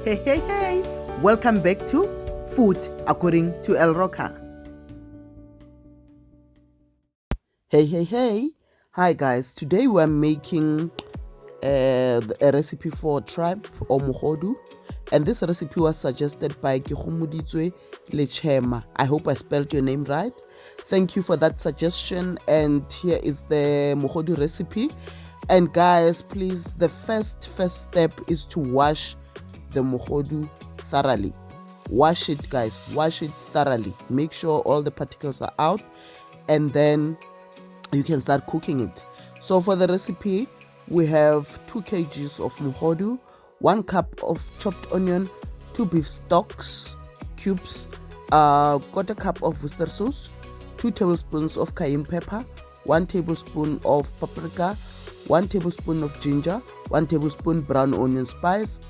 Hey, welcome back to Food According to El Roca. Hey, hi guys, today we're making a recipe for tripe or mogodu, and this recipe was suggested by Kihumuditswe Lechema. I hope I spelled your name right. Thank you for that suggestion, and here is the mogodu recipe. And guys, please, the first step is to wash the mogodu thoroughly. Wash it, guys, wash it thoroughly. Make sure all the particles are out, and then you can start cooking it. So for the recipe, we have 2 kgs of mogodu, 1 cup of chopped onion, 2 beef stocks cubes, 1/4 cup of Worcester sauce, 2 tablespoons of cayenne pepper, 1 tablespoon of paprika, 1 tablespoon of ginger, 1 tablespoon brown onion spice,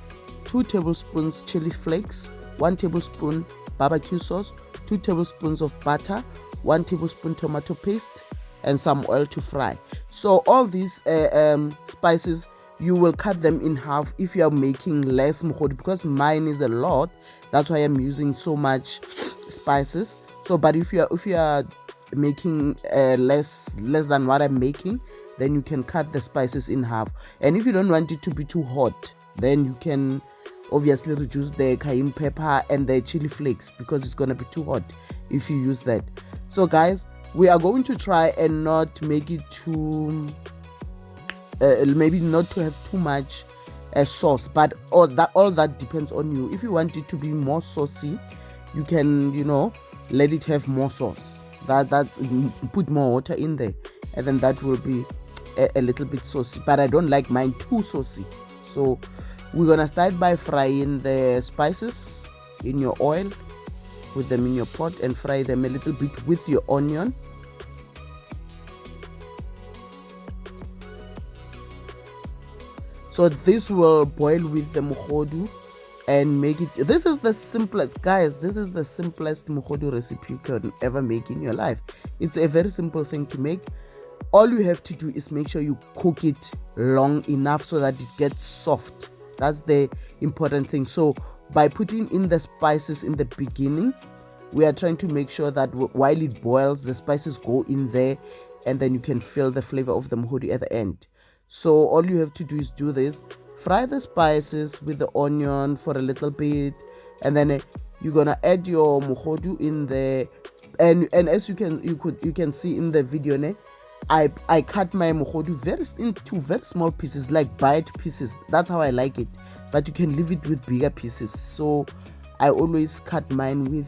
2 tablespoons chili flakes, 1 tablespoon barbecue sauce, 2 tablespoons of butter, 1 tablespoon tomato paste, and some oil to fry. So all these spices, you will cut them in half if you are making less mogodu, because mine is a lot. That's why I'm using so much spices. So but if you are making less than what I'm making, then you can cut the spices in half. And if you don't want it to be too hot, then you can obviously reduce the cayenne pepper and the chili flakes, because it's gonna be too hot if you use that. So guys, we are going to try and not make it too maybe not to have too much sauce, but all that depends on you. If you want it to be more saucy, you can, let it have more sauce. That's put more water in there, and then that will be a little bit saucy. But I don't like mine too saucy. So we're gonna start by frying the spices in your oil. Put them in your pot and fry them a little bit with your onion. So this will boil with the mogodu and make it. This is the simplest, guys. This is the simplest mogodu recipe you can ever make in your life. It's a very simple thing to make. All you have to do is make sure you cook it long enough so that it gets soft. That's the important thing. So by putting in the spices in the beginning, we are trying to make sure that while it boils, the spices go in there, and then you can feel the flavor of the mogodu at the end. So all you have to do is do this. Fry the spices with the onion for a little bit, and then you're gonna add your mogodu in there. And as you can see in the video, I cut my mogodu into very small pieces, like bite pieces. That's how I like it, but you can leave it with bigger pieces. So I always cut mine with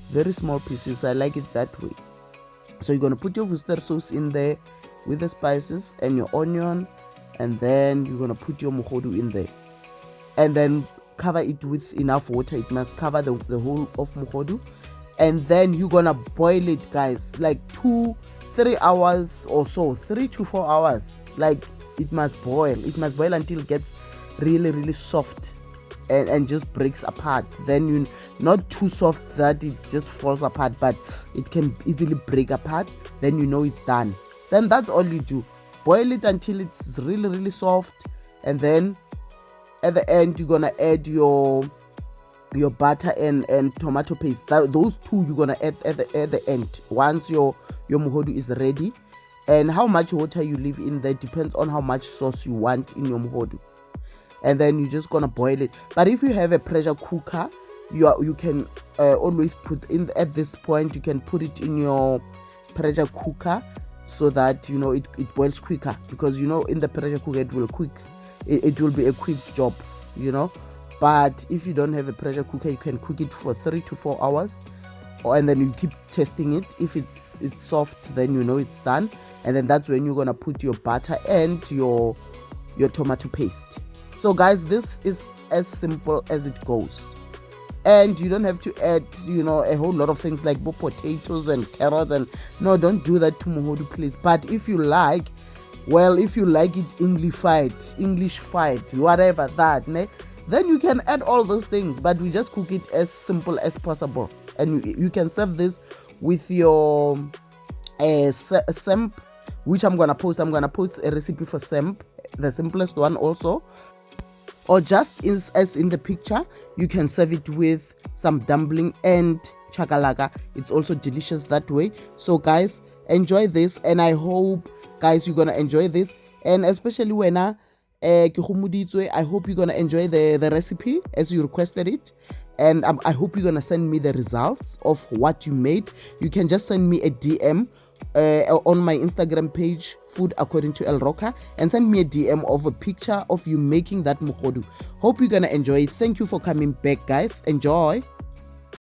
very small pieces. I like it that way. So you're gonna put your Worcester sauce in there with the spices and your onion, and then you're gonna put your mogodu in there, and then cover it with enough water. It must cover the whole of mogodu, and then you're gonna boil it, guys, like 2-3 hours or so, 3 to 4 hours. Like it must boil until it gets really soft and just breaks apart. Then you not too soft that it just falls apart, but it can easily break apart. Then it's done. Then that's all you do. Boil it until it's really soft, and then at the end you're gonna add your butter and tomato paste. Those two you're gonna add at the end once your mogodu is ready. And how much water you leave in there depends on how much sauce you want in your mogodu. And then you're just gonna boil it. But if you have a pressure cooker, you can always put in, at this point you can put it in your pressure cooker, so that it boils quicker, because in the pressure cooker it will be a quick job. But if you don't have a pressure cooker, you can cook it for 3 to 4 hours, and then you keep testing it. If it's soft, then it's done, and then that's when you're gonna put your butter and your tomato paste. So guys, this is as simple as it goes, and you don't have to add a whole lot of things like potatoes and carrots. And no, don't do that to mogodu, please. But if you like it English-fied, whatever that, then you can add all those things. But we just cook it as simple as possible, and you can serve this with your semp, which I'm gonna post a recipe for semp, the simplest one also. or just as in the picture. You can serve it with some dumpling and chakalaka. It's also delicious that way. So guys, enjoy this, and I hope guys you're gonna enjoy this, and especially when I hope you're gonna enjoy the recipe as you requested it, and I hope you're gonna send me the results of what you made. You can just send me a DM on my Instagram page, Food According to El Roca, and send me a DM of a picture of you making that mogodu. Hope you're gonna enjoy it. Thank you for coming back, guys. Enjoy.